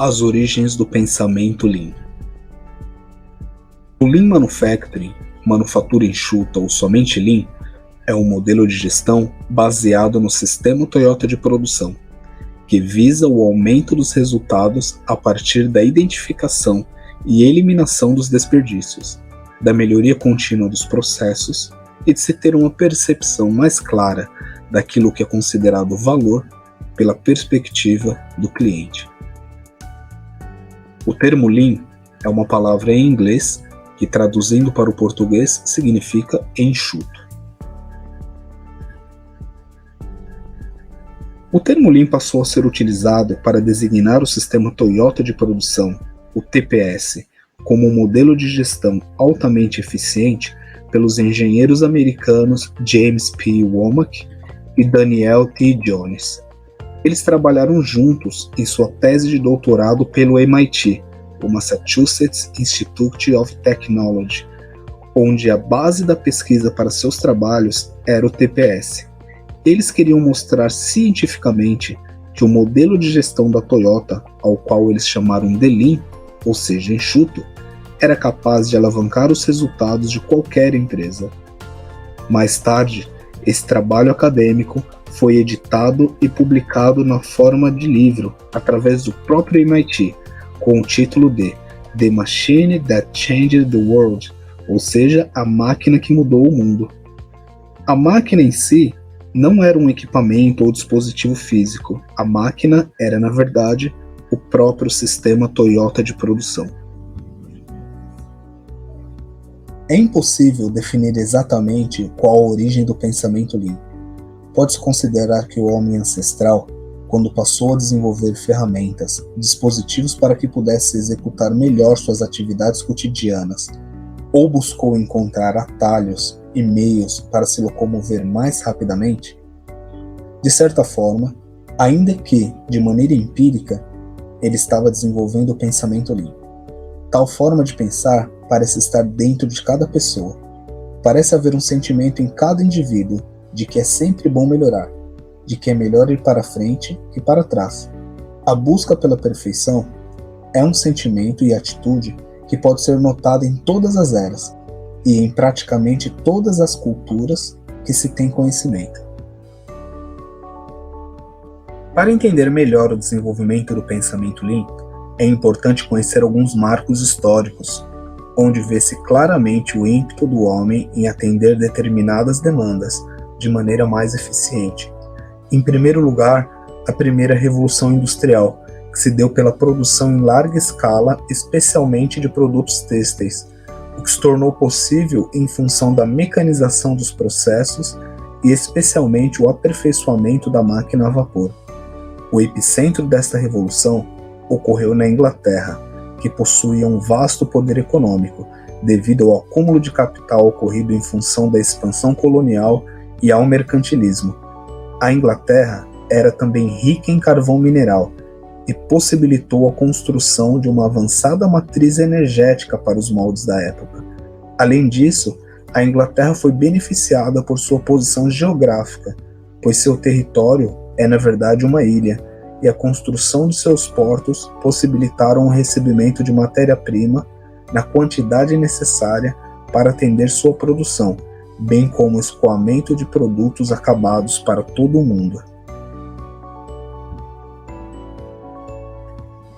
As origens do pensamento Lean. O Lean Manufacturing, manufatura enxuta ou somente Lean, é um modelo de gestão baseado no sistema Toyota de produção, que visa o aumento dos resultados a partir da identificação e eliminação dos desperdícios, da melhoria contínua dos processos e de se ter uma percepção mais clara daquilo que é considerado valor pela perspectiva do cliente. O termo Lean é uma palavra em inglês que, traduzindo para o português, significa enxuto. O termo Lean passou a ser utilizado para designar o sistema Toyota de produção, o TPS, como um modelo de gestão altamente eficiente pelos engenheiros americanos James P. Womack e Daniel T. Jones. Eles trabalharam juntos em sua tese de doutorado pelo MIT, o Massachusetts Institute of Technology, onde a base da pesquisa para seus trabalhos era o TPS. Eles queriam mostrar cientificamente que o modelo de gestão da Toyota, ao qual eles chamaram de Lean, ou seja, enxuto, era capaz de alavancar os resultados de qualquer empresa. Mais tarde, esse trabalho acadêmico foi editado e publicado na forma de livro através do próprio MIT, com o título de The Machine That Changed the World, ou seja, a máquina que mudou o mundo. A máquina em si não era um equipamento ou dispositivo físico, a máquina era, na verdade, o próprio sistema Toyota de produção. É impossível definir exatamente qual a origem do pensamento Lean. Pode-se considerar que o homem ancestral, quando passou a desenvolver ferramentas, dispositivos para que pudesse executar melhor suas atividades cotidianas, ou buscou encontrar atalhos e meios para se locomover mais rapidamente, de certa forma, ainda que de maneira empírica, ele estava desenvolvendo o pensamento Lean. Tal forma de pensar parece estar dentro de cada pessoa. Parece haver um sentimento em cada indivíduo de que é sempre bom melhorar, de que é melhor ir para frente que para trás. A busca pela perfeição é um sentimento e atitude que pode ser notada em todas as eras e em praticamente todas as culturas que se tem conhecimento. Para entender melhor o desenvolvimento do pensamento Lean, é importante conhecer alguns marcos históricos, onde vê-se claramente o ímpeto do homem em atender determinadas demandas de maneira mais eficiente. Em primeiro lugar, a primeira revolução industrial, que se deu pela produção em larga escala, especialmente de produtos têxteis, o que se tornou possível em função da mecanização dos processos e especialmente o aperfeiçoamento da máquina a vapor. O epicentro desta revolução ocorreu na Inglaterra, que possuía um vasto poder econômico, devido ao acúmulo de capital ocorrido em função da expansão colonial e ao mercantilismo. A Inglaterra era também rica em carvão mineral e possibilitou a construção de uma avançada matriz energética para os moldes da época. Além disso, a Inglaterra foi beneficiada por sua posição geográfica, pois seu território é na verdade uma ilha, e a construção de seus portos possibilitaram o recebimento de matéria-prima na quantidade necessária para atender sua produção, bem como o escoamento de produtos acabados para todo o mundo.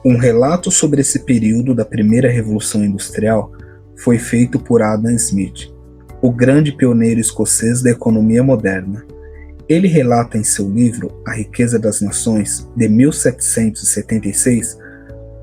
Um relato sobre esse período da primeira Revolução Industrial foi feito por Adam Smith, o grande pioneiro escocês da economia moderna. Ele relata em seu livro A Riqueza das Nações, de 1776,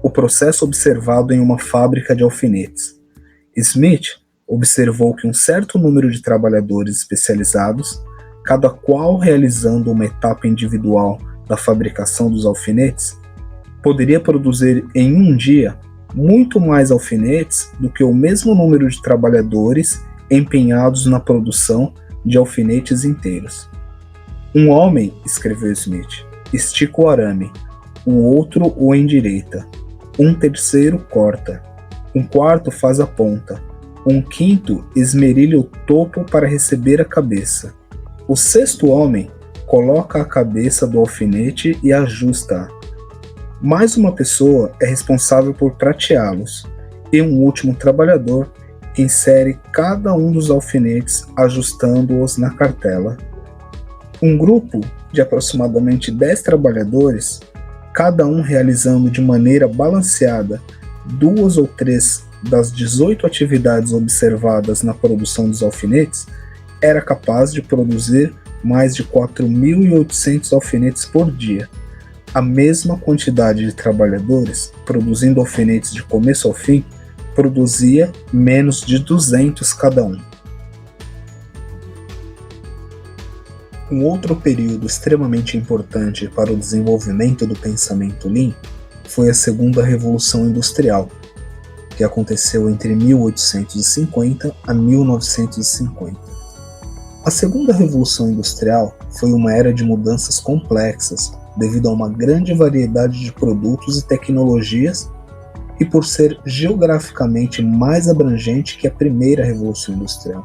o processo observado em uma fábrica de alfinetes. Smith observou que um certo número de trabalhadores especializados, cada qual realizando uma etapa individual da fabricação dos alfinetes, poderia produzir em um dia muito mais alfinetes do que o mesmo número de trabalhadores empenhados na produção de alfinetes inteiros. Um homem, escreveu Smith, estica o arame, o outro o endireita, um terceiro corta, um quarto faz a ponta, um quinto esmerilha o topo para receber a cabeça. O sexto homem coloca a cabeça do alfinete e ajusta-a. Mais uma pessoa é responsável por prateá-los, e um último trabalhador insere cada um dos alfinetes ajustando-os na cartela. Um grupo de aproximadamente 10 trabalhadores, cada um realizando de maneira balanceada 2 ou 3 das 18 atividades observadas na produção dos alfinetes, era capaz de produzir mais de 4.800 alfinetes por dia. A mesma quantidade de trabalhadores, produzindo alfinetes de começo ao fim, produzia menos de 200 cada um. Um outro período extremamente importante para o desenvolvimento do pensamento Lean foi a Segunda Revolução Industrial, que aconteceu entre 1850 a 1950. A Segunda Revolução Industrial foi uma era de mudanças complexas devido a uma grande variedade de produtos e tecnologias e por ser geograficamente mais abrangente que a Primeira Revolução Industrial.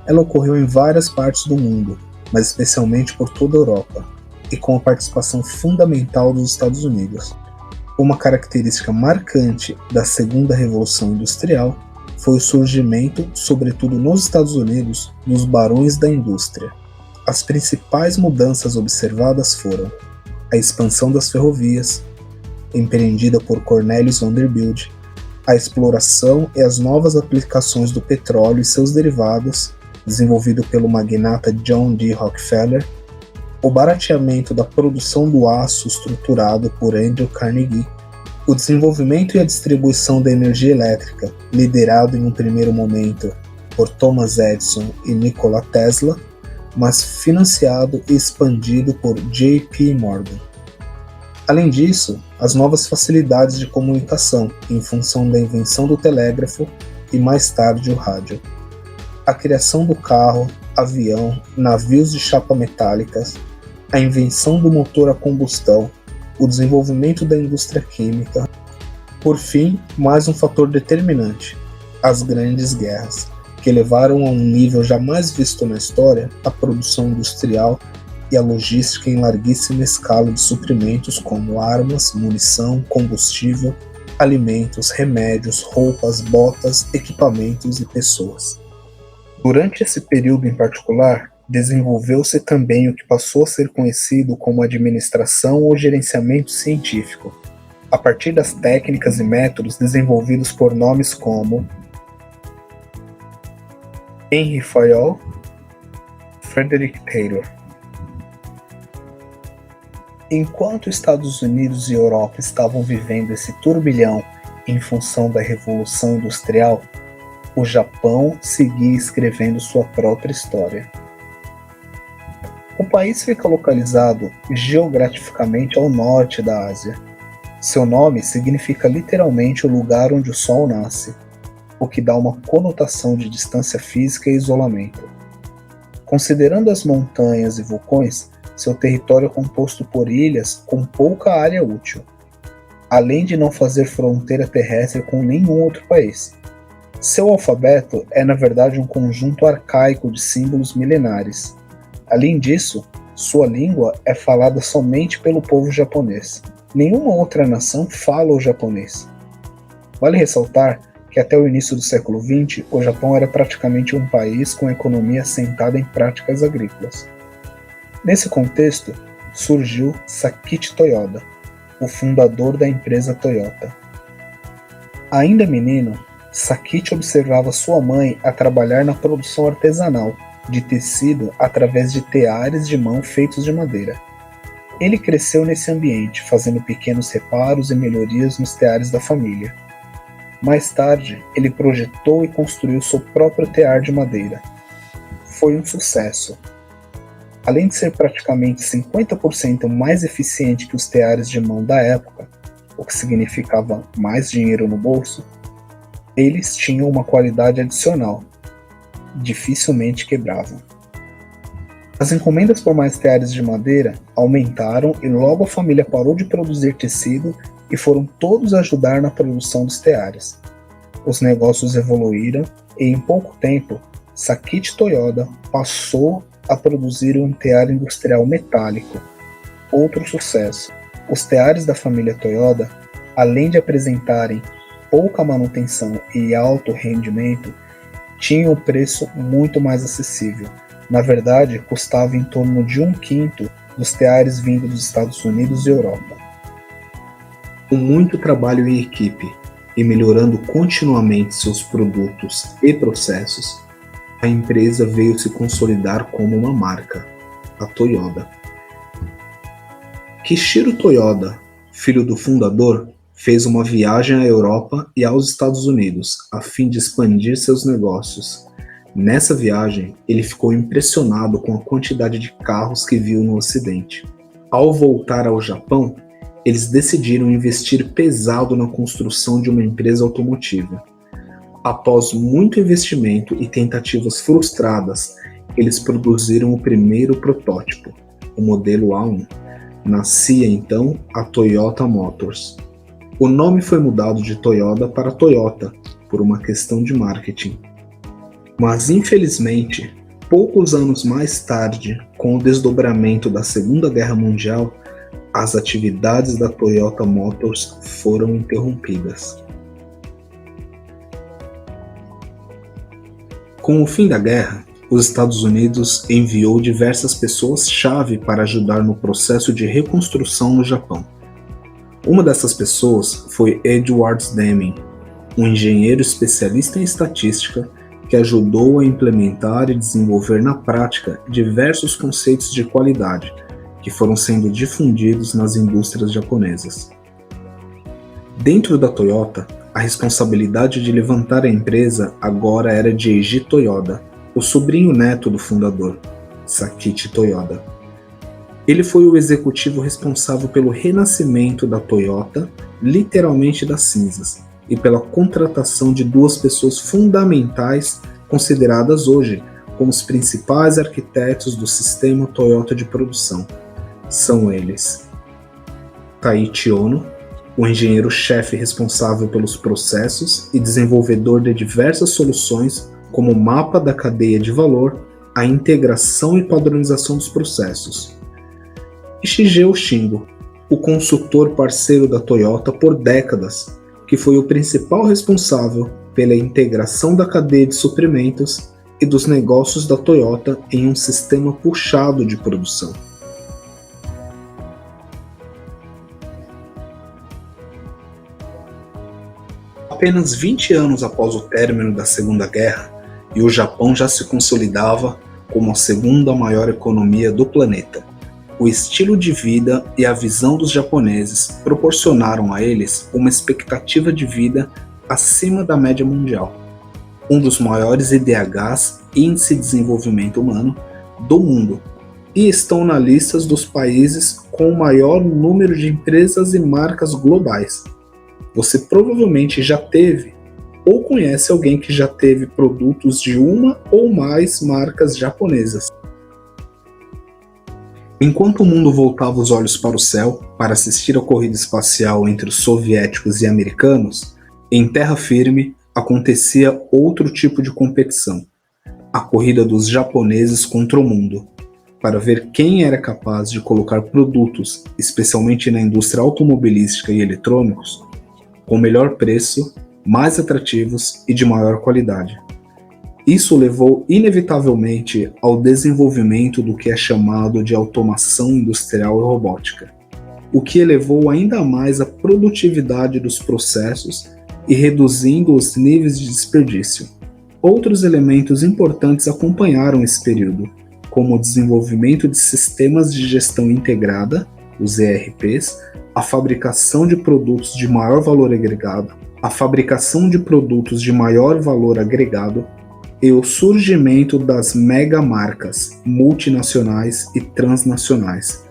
Ela ocorreu em várias partes do mundo, mas especialmente por toda a Europa, e com a participação fundamental dos Estados Unidos. Uma característica marcante da Segunda Revolução Industrial foi o surgimento, sobretudo nos Estados Unidos, dos barões da indústria. As principais mudanças observadas foram a expansão das ferrovias, empreendida por Cornelius Vanderbilt, a exploração e as novas aplicações do petróleo e seus derivados, desenvolvido pelo magnata John D. Rockefeller, o barateamento da produção do aço estruturado por Andrew Carnegie, o desenvolvimento e a distribuição da energia elétrica, liderado em um primeiro momento por Thomas Edison e Nikola Tesla, mas financiado e expandido por J.P. Morgan. Além disso, as novas facilidades de comunicação em função da invenção do telégrafo e mais tarde o rádio. A criação do carro, avião, navios de chapa metálicas, a invenção do motor a combustão, o desenvolvimento da indústria química. Por fim, mais um fator determinante, as grandes guerras, que levaram a um nível jamais visto na história a produção industrial e a logística em larguíssima escala de suprimentos como armas, munição, combustível, alimentos, remédios, roupas, botas, equipamentos e pessoas. Durante esse período em particular, desenvolveu-se também o que passou a ser conhecido como administração ou gerenciamento científico, a partir das técnicas e métodos desenvolvidos por nomes como Henry Fayol, Frederick Taylor. Enquanto Estados Unidos e Europa estavam vivendo esse turbilhão em função da Revolução Industrial, o Japão seguia escrevendo sua própria história. O país fica localizado geograficamente ao norte da Ásia. Seu nome significa literalmente o lugar onde o sol nasce, o que dá uma conotação de distância física e isolamento. Considerando as montanhas e vulcões, seu território é composto por ilhas com pouca área útil, além de não fazer fronteira terrestre com nenhum outro país. Seu alfabeto é, na verdade, um conjunto arcaico de símbolos milenares. Além disso, sua língua é falada somente pelo povo japonês. Nenhuma outra nação fala o japonês. Vale ressaltar que até o início do século XX, o Japão era praticamente um país com a economia assentada em práticas agrícolas. Nesse contexto, surgiu Sakichi Toyoda, o fundador da empresa Toyota. Ainda menino, Sakichi observava sua mãe a trabalhar na produção artesanal de tecido através de teares de mão feitos de madeira. Ele cresceu nesse ambiente, fazendo pequenos reparos e melhorias nos teares da família. Mais tarde, ele projetou e construiu seu próprio tear de madeira. Foi um sucesso. Além de ser praticamente 50% mais eficiente que os teares de mão da época, o que significava mais dinheiro no bolso, eles tinham uma qualidade adicional. Dificilmente quebravam. As encomendas por mais teares de madeira aumentaram e logo a família parou de produzir tecido e foram todos ajudar na produção dos teares. Os negócios evoluíram e em pouco tempo, Sakichi Toyoda passou a produzir um tear industrial metálico, outro sucesso, Os teares da família Toyota, além de apresentarem pouca manutenção e alto rendimento, tinham um preço muito mais acessível. Na verdade, custava em torno de 1/5 dos teares vindos dos Estados Unidos e Europa. Com muito trabalho em equipe e melhorando continuamente seus produtos e processos, a empresa veio se consolidar como uma marca, a Toyota. Kishiro Toyoda, filho do fundador, fez uma viagem à Europa e aos Estados Unidos a fim de expandir seus negócios. Nessa viagem, ele ficou impressionado com a quantidade de carros que viu no Ocidente. Ao voltar ao Japão, eles decidiram investir pesado na construção de uma empresa automotiva. Após muito investimento e tentativas frustradas, eles produziram o primeiro protótipo, o modelo A1. Nascia então a Toyota Motors. O nome foi mudado de Toyota para Toyota por uma questão de marketing. Mas infelizmente, poucos anos mais tarde, com o desdobramento da Segunda Guerra Mundial, as atividades da Toyota Motors foram interrompidas. Com o fim da guerra, os Estados Unidos enviou diversas pessoas-chave para ajudar no processo de reconstrução no Japão. Uma dessas pessoas foi Edward Deming, um engenheiro especialista em estatística que ajudou a implementar e desenvolver na prática diversos conceitos de qualidade que foram sendo difundidos nas indústrias japonesas. Dentro da Toyota, a responsabilidade de levantar a empresa agora era de Eiji Toyoda, o sobrinho neto do fundador, Sakichi Toyoda. Ele foi o executivo responsável pelo renascimento da Toyota, literalmente das cinzas, e pela contratação de duas pessoas fundamentais consideradas hoje como os principais arquitetos do sistema Toyota de produção. São eles: Taiichi Ohno, o engenheiro-chefe responsável pelos processos e desenvolvedor de diversas soluções como o mapa da cadeia de valor, a integração e padronização dos processos. E Shigeo Shingo, o consultor parceiro da Toyota por décadas, que foi o principal responsável pela integração da cadeia de suprimentos e dos negócios da Toyota em um sistema puxado de produção. Apenas 20 anos após o término da Segunda Guerra, e o Japão já se consolidava como a segunda maior economia do planeta. O estilo de vida e a visão dos japoneses proporcionaram a eles uma expectativa de vida acima da média mundial, um dos maiores IDHs, Índice de Desenvolvimento Humano, do mundo, e estão na lista dos países com o maior número de empresas e marcas globais. Você provavelmente já teve ou conhece alguém que já teve produtos de uma ou mais marcas japonesas. Enquanto o mundo voltava os olhos para o céu para assistir a corrida espacial entre os soviéticos e americanos, em terra firme acontecia outro tipo de competição, a corrida dos japoneses contra o mundo, para ver quem era capaz de colocar produtos, especialmente na indústria automobilística e eletrônicos, com melhor preço, mais atrativos e de maior qualidade. Isso levou inevitavelmente ao desenvolvimento do que é chamado de automação industrial e robótica, o que elevou ainda mais a produtividade dos processos e reduzindo os níveis de desperdício. Outros elementos importantes acompanharam esse período, como o desenvolvimento de sistemas de gestão integrada, os ERPs, a fabricação de produtos de maior valor agregado, a fabricação de produtos de maior valor agregado e o surgimento das megamarcas multinacionais e transnacionais.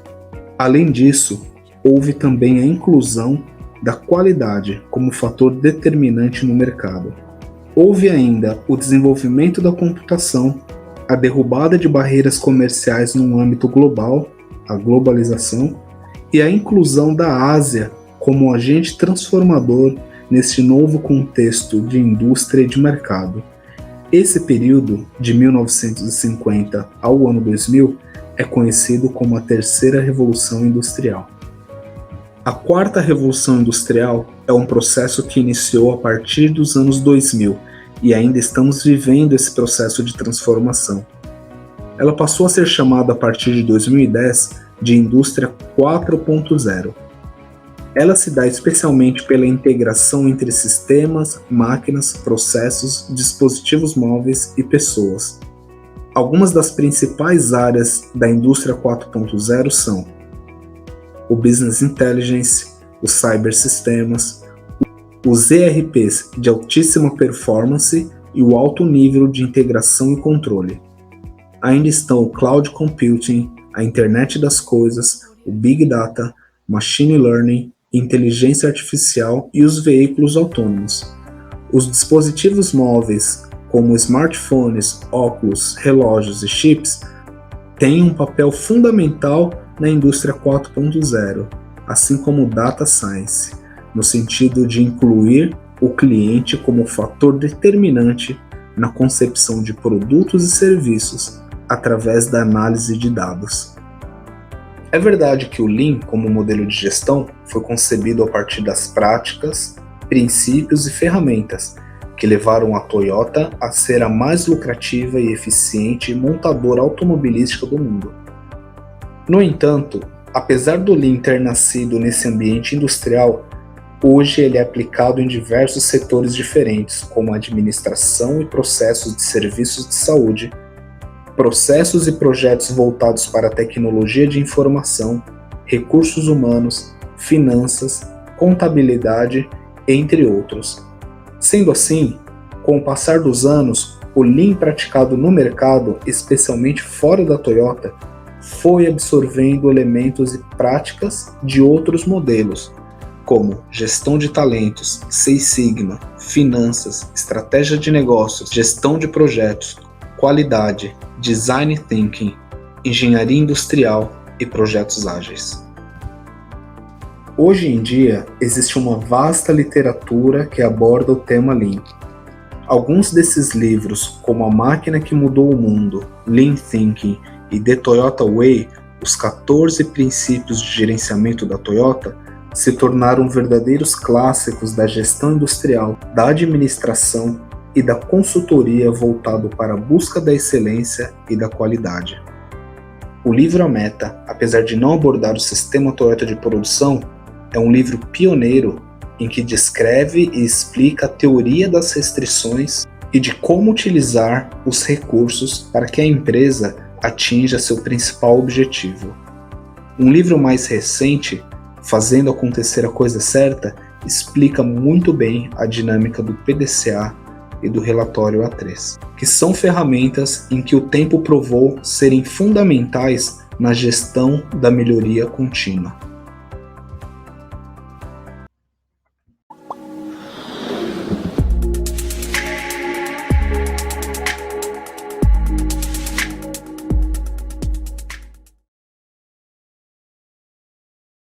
Além disso, houve também a inclusão da qualidade como fator determinante no mercado. Houve ainda o desenvolvimento da computação, a derrubada de barreiras comerciais no âmbito global, a globalização, e a inclusão da Ásia como agente transformador neste novo contexto de indústria e de mercado. Esse período, de 1950 ao ano 2000, é conhecido como a Terceira Revolução Industrial. A quarta revolução industrial é um processo que iniciou a partir dos anos 2000 e ainda estamos vivendo esse processo de transformação. Ela passou a ser chamada a partir de 2010 de Indústria 4.0. Ela se dá especialmente pela integração entre sistemas, máquinas, processos, dispositivos móveis e pessoas. Algumas das principais áreas da Indústria 4.0 são o Business Intelligence, os cybersistemas, os ERPs de altíssima performance e o alto nível de integração e controle. Ainda estão o Cloud Computing, a Internet das Coisas, o Big Data, Machine Learning, Inteligência Artificial e os veículos autônomos. Os dispositivos móveis, como smartphones, óculos, relógios e chips, têm um papel fundamental na Indústria 4.0, assim como o Data Science, no sentido de incluir o cliente como fator determinante na concepção de produtos e serviços através da análise de dados. É verdade que o Lean, como modelo de gestão, foi concebido a partir das práticas, princípios e ferramentas que levaram a Toyota a ser a mais lucrativa e eficiente montadora automobilística do mundo. No entanto, apesar do Lean ter nascido nesse ambiente industrial, hoje ele é aplicado em diversos setores diferentes, como administração e processos de serviços de saúde, processos e projetos voltados para a tecnologia de informação, recursos humanos, finanças, contabilidade, entre outros. Sendo assim, com o passar dos anos, o Lean praticado no mercado, especialmente fora da Toyota, foi absorvendo elementos e práticas de outros modelos, como gestão de talentos, Six Sigma, finanças, estratégia de negócios, gestão de projetos, qualidade, design thinking, engenharia industrial e projetos ágeis. Hoje em dia, existe uma vasta literatura que aborda o tema Lean. Alguns desses livros, como A Máquina que Mudou o Mundo, Lean Thinking e The Toyota Way, os 14 princípios de gerenciamento da Toyota, se tornaram verdadeiros clássicos da gestão industrial, da administração e da consultoria voltado para a busca da excelência e da qualidade. O livro A Meta, apesar de não abordar o sistema Toyota de produção, é um livro pioneiro em que descreve e explica a teoria das restrições e de como utilizar os recursos para que a empresa atinja seu principal objetivo. Um livro mais recente, Fazendo Acontecer a Coisa Certa, explica muito bem a dinâmica do PDCA e do relatório A3, que são ferramentas em que o tempo provou serem fundamentais na gestão da melhoria contínua.